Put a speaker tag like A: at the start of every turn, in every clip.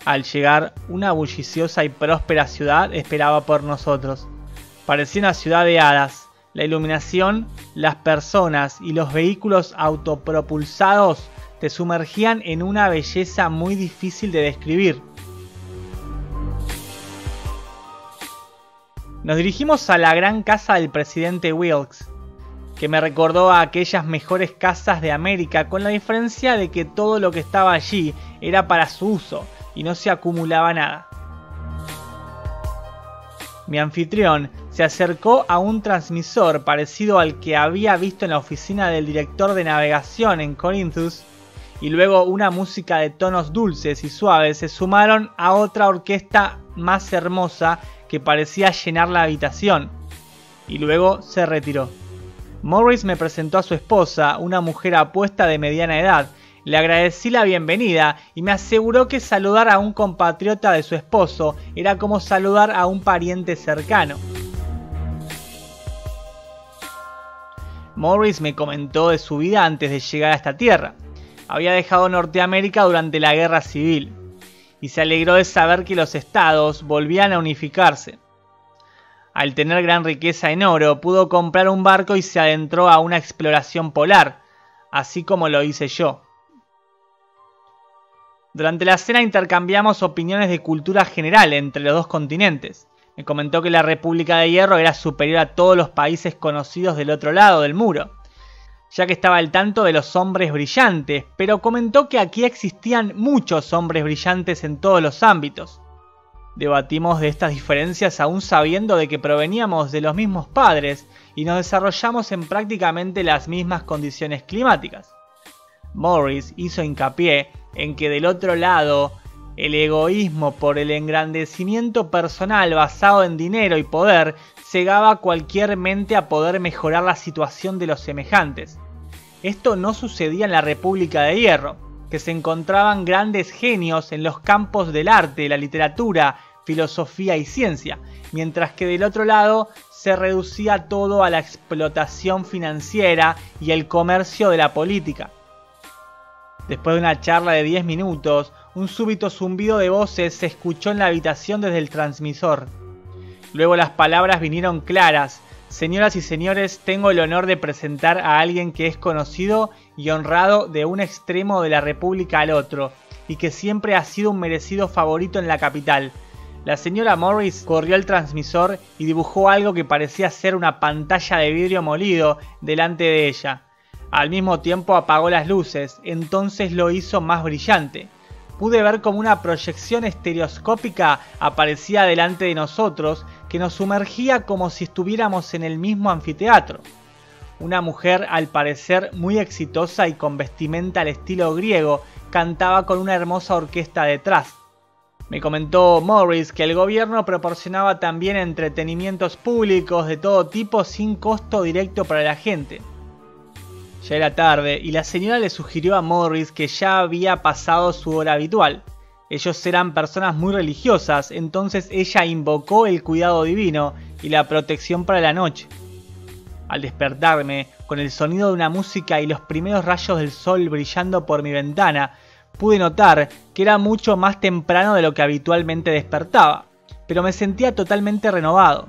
A: Al llegar, una bulliciosa y próspera ciudad esperaba por nosotros. Parecía una ciudad de hadas. La iluminación, las personas y los vehículos autopropulsados te sumergían en una belleza muy difícil de describir. Nos dirigimos a la gran casa del presidente Wilkes, que me recordó a aquellas mejores casas de América, con la diferencia de que todo lo que estaba allí era para su uso y no se acumulaba nada. Mi anfitrión se acercó a un transmisor parecido al que había visto en la oficina del director de navegación en Corinthus, y luego una música de tonos dulces y suaves se sumaron a otra orquesta más hermosa que parecía llenar la habitación, y luego se retiró. Morris me presentó a su esposa, una mujer apuesta de mediana edad. Le agradecí la bienvenida y me aseguró que saludar a un compatriota de su esposo era como saludar a un pariente cercano. Morris me comentó de su vida antes de llegar a esta tierra. Había dejado Norteamérica durante la Guerra Civil y se alegró de saber que los estados volvían a unificarse. Al tener gran riqueza en oro, pudo comprar un barco y se adentró a una exploración polar, así como lo hice yo. Durante la cena intercambiamos opiniones de cultura general entre los dos continentes. Me comentó que la República de Hierro era superior a todos los países conocidos del otro lado del muro, ya que estaba al tanto de los hombres brillantes, pero comentó que aquí existían muchos hombres brillantes en todos los ámbitos. Debatimos de estas diferencias aún sabiendo de que proveníamos de los mismos padres y nos desarrollamos en prácticamente las mismas condiciones climáticas. Morris hizo hincapié en que del otro lado, el egoísmo por el engrandecimiento personal basado en dinero y poder cegaba cualquier mente a poder mejorar la situación de los semejantes. Esto no sucedía en la República de Hierro, que se encontraban grandes genios en los campos del arte, la literatura, filosofía y ciencia, mientras que del otro lado se reducía todo a la explotación financiera y el comercio de la política. Después de una charla de 10 minutos, un súbito zumbido de voces se escuchó en la habitación desde el transmisor. Luego las palabras vinieron claras. Señoras y señores, tengo el honor de presentar a alguien que es conocido y honrado de un extremo de la República al otro, y que siempre ha sido un merecido favorito en la capital. La señora Morris corrió al transmisor y dibujó algo que parecía ser una pantalla de vidrio molido delante de ella. Al mismo tiempo apagó las luces, entonces lo hizo más brillante. Pude ver como una proyección estereoscópica aparecía delante de nosotros, que nos sumergía como si estuviéramos en el mismo anfiteatro. Una mujer, al parecer muy exitosa y con vestimenta al estilo griego, cantaba con una hermosa orquesta detrás. Me comentó Morris que el gobierno proporcionaba también entretenimientos públicos de todo tipo sin costo directo para la gente. Ya era tarde y la señora le sugirió a Morris que ya había pasado su hora habitual. Ellos eran personas muy religiosas, entonces ella invocó el cuidado divino y la protección para la noche. Al despertarme, con el sonido de una música y los primeros rayos del sol brillando por mi ventana, pude notar que era mucho más temprano de lo que habitualmente despertaba, pero me sentía totalmente renovado.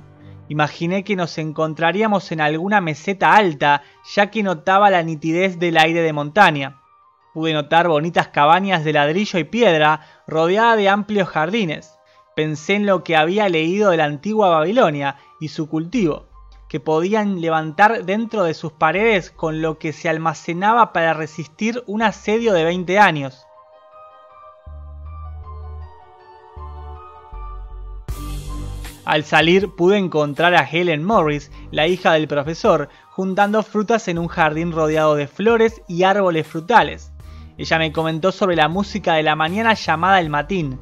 A: Imaginé que nos encontraríamos en alguna meseta alta, ya que notaba la nitidez del aire de montaña. Pude notar bonitas cabañas de ladrillo y piedra, rodeadas de amplios jardines. Pensé en lo que había leído de la antigua Babilonia y su cultivo, que podían levantar dentro de sus paredes con lo que se almacenaba para resistir un asedio de 20 años. Al salir pude encontrar a Helen Morris, la hija del profesor, juntando frutas en un jardín rodeado de flores y árboles frutales. Ella me comentó sobre la música de la mañana llamada el matín,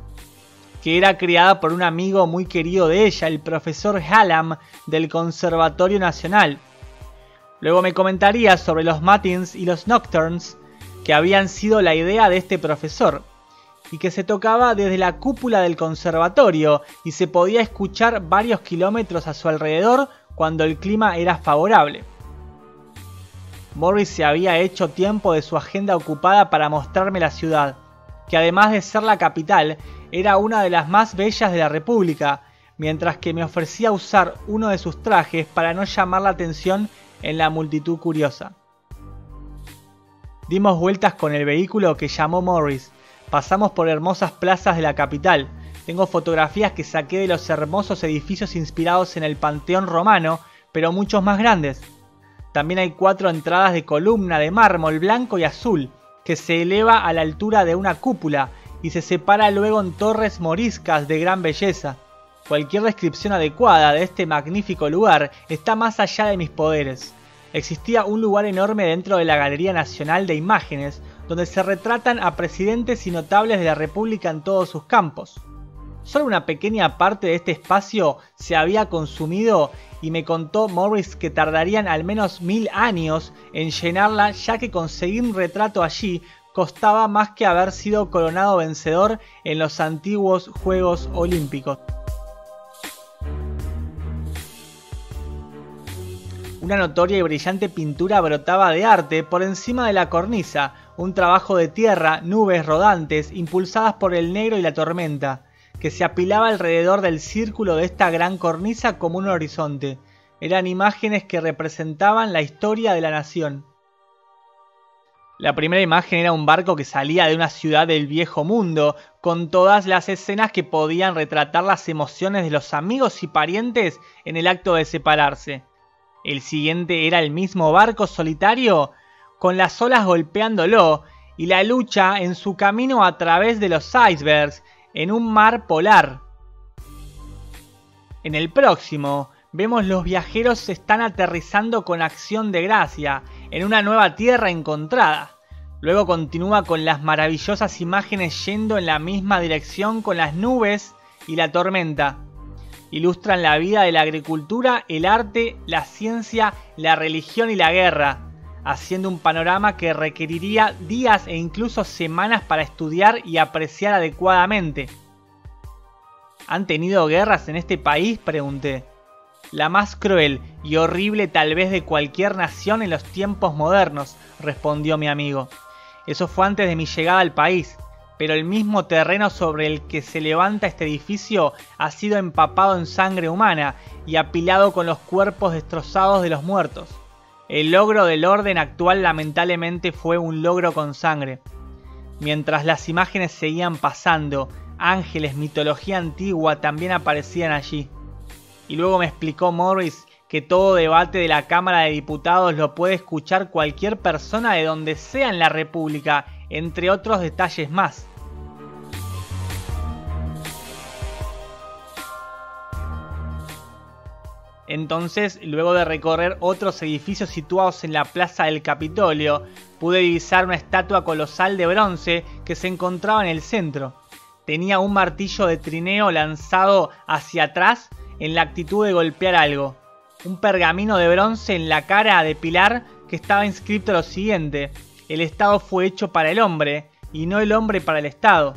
A: que era creada por un amigo muy querido de ella, el profesor Hallam del Conservatorio Nacional. Luego me comentaría sobre los matins y los nocturnes, que habían sido la idea de este profesor, y que se tocaba desde la cúpula del conservatorio y se podía escuchar varios kilómetros a su alrededor cuando el clima era favorable. Morris se había hecho tiempo de su agenda ocupada para mostrarme la ciudad, que además de ser la capital, era una de las más bellas de la República, mientras que me ofrecía usar uno de sus trajes para no llamar la atención en la multitud curiosa. Dimos vueltas con el vehículo que llamó Morris. Pasamos por hermosas plazas de la capital. Tengo fotografías que saqué de los hermosos edificios inspirados en el Panteón romano, pero muchos más grandes. También hay 4 entradas de columna de mármol blanco y azul, que se eleva a la altura de una cúpula y se separa luego en torres moriscas de gran belleza. Cualquier descripción adecuada de este magnífico lugar está más allá de mis poderes. Existía un lugar enorme dentro de la Galería Nacional de Imágenes, donde se retratan a presidentes y notables de la República en todos sus campos. Solo una pequeña parte de este espacio se había consumido y me contó Morris que tardarían al menos 1000 años en llenarla, ya que conseguir un retrato allí costaba más que haber sido coronado vencedor en los antiguos Juegos Olímpicos. Una notoria y brillante pintura brotaba de arte por encima de la cornisa, un trabajo de tierra, nubes rodantes impulsadas por el negro y la tormenta, que se apilaba alrededor del círculo de esta gran cornisa como un horizonte. Eran imágenes que representaban la historia de la nación. La primera imagen era un barco que salía de una ciudad del viejo mundo, con todas las escenas que podían retratar las emociones de los amigos y parientes en el acto de separarse. El siguiente era el mismo barco solitario, con las olas golpeándolo, y la lucha en su camino a través de los icebergs, en un mar polar. En el próximo, vemos los viajeros están aterrizando con acción de gracia, en una nueva tierra encontrada. Luego continúa con las maravillosas imágenes yendo en la misma dirección con las nubes y la tormenta. Ilustran la vida de la agricultura, el arte, la ciencia, la religión y la guerra, haciendo un panorama que requeriría días e incluso semanas para estudiar y apreciar adecuadamente. ¿Han tenido guerras en este país?, pregunté. La más cruel y horrible tal vez de cualquier nación en los tiempos modernos, respondió mi amigo. Eso fue antes de mi llegada al país, pero el mismo terreno sobre el que se levanta este edificio ha sido empapado en sangre humana y apilado con los cuerpos destrozados de los muertos. El logro del orden actual lamentablemente fue un logro con sangre. Mientras las imágenes seguían pasando, ángeles, mitología antigua también aparecían allí. Y luego me explicó Morris que todo debate de la Cámara de Diputados lo puede escuchar cualquier persona de donde sea en la República, entre otros detalles más. Entonces, luego de recorrer otros edificios situados en la plaza del Capitolio, pude divisar una estatua colosal de bronce que se encontraba en el centro. Tenía un martillo de trineo lanzado hacia atrás en la actitud de golpear algo. Un pergamino de bronce en la cara de pilar que estaba inscrito lo siguiente: el Estado fue hecho para el hombre y no el hombre para el Estado.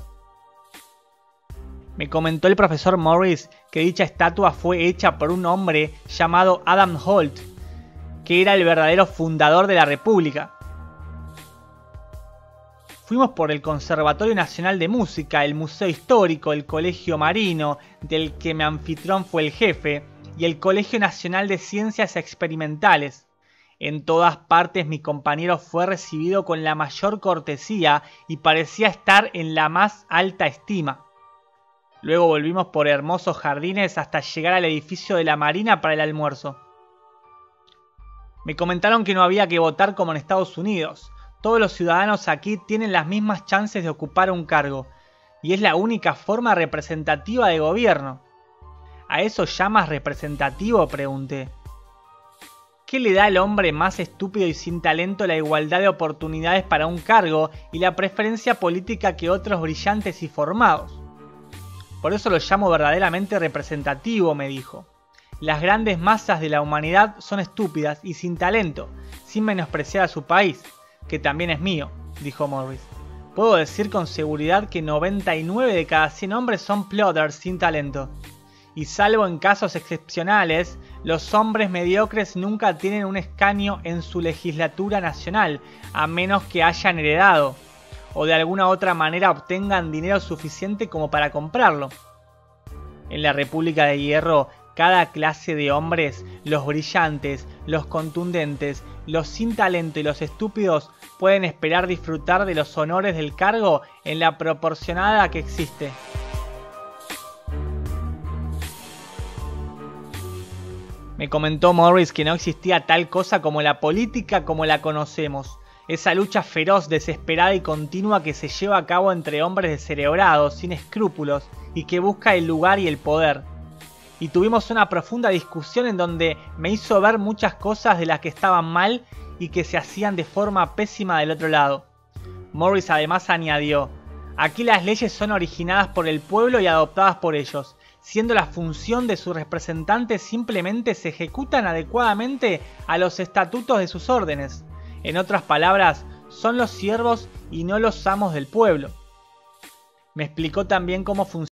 A: Me comentó el profesor Morris que dicha estatua fue hecha por un hombre llamado Adam Holt, que era el verdadero fundador de la República. Fuimos por el Conservatorio Nacional de Música, el Museo Histórico, el Colegio Marino, del que mi anfitrión fue el jefe, y el Colegio Nacional de Ciencias Experimentales. En todas partes mi compañero fue recibido con la mayor cortesía y parecía estar en la más alta estima. Luego volvimos por hermosos jardines hasta llegar al edificio de la Marina para el almuerzo. Me comentaron que no había que votar como en Estados Unidos. Todos los ciudadanos aquí tienen las mismas chances de ocupar un cargo, y es la única forma representativa de gobierno. ¿A eso llamas representativo?, pregunté. ¿Qué le da al hombre más estúpido y sin talento la igualdad de oportunidades para un cargo y la preferencia política que otros brillantes y formados? Por eso lo llamo verdaderamente representativo, me dijo. Las grandes masas de la humanidad son estúpidas y sin talento, sin menospreciar a su país, que también es mío, dijo Morris. Puedo decir con seguridad que 99 de cada 100 hombres son plodders sin talento. Y salvo en casos excepcionales, los hombres mediocres nunca tienen un escaño en su legislatura nacional, a menos que hayan heredado, o de alguna otra manera obtengan dinero suficiente como para comprarlo. En la República de Hierro, cada clase de hombres, los brillantes, los contundentes, los sin talento y los estúpidos, pueden esperar disfrutar de los honores del cargo en la proporcionada que existe. Me comentó Morris que no existía tal cosa como la política como la conocemos. Esa lucha feroz, desesperada y continua que se lleva a cabo entre hombres descerebrados, sin escrúpulos, y que busca el lugar y el poder. Y tuvimos una profunda discusión en donde me hizo ver muchas cosas de las que estaban mal y que se hacían de forma pésima del otro lado. Morris además añadió: aquí las leyes son originadas por el pueblo y adoptadas por ellos, siendo la función de sus representantes simplemente se ejecutan adecuadamente a los estatutos de sus órdenes. En otras palabras, son los siervos y no los amos del pueblo. Me explicó también cómo funciona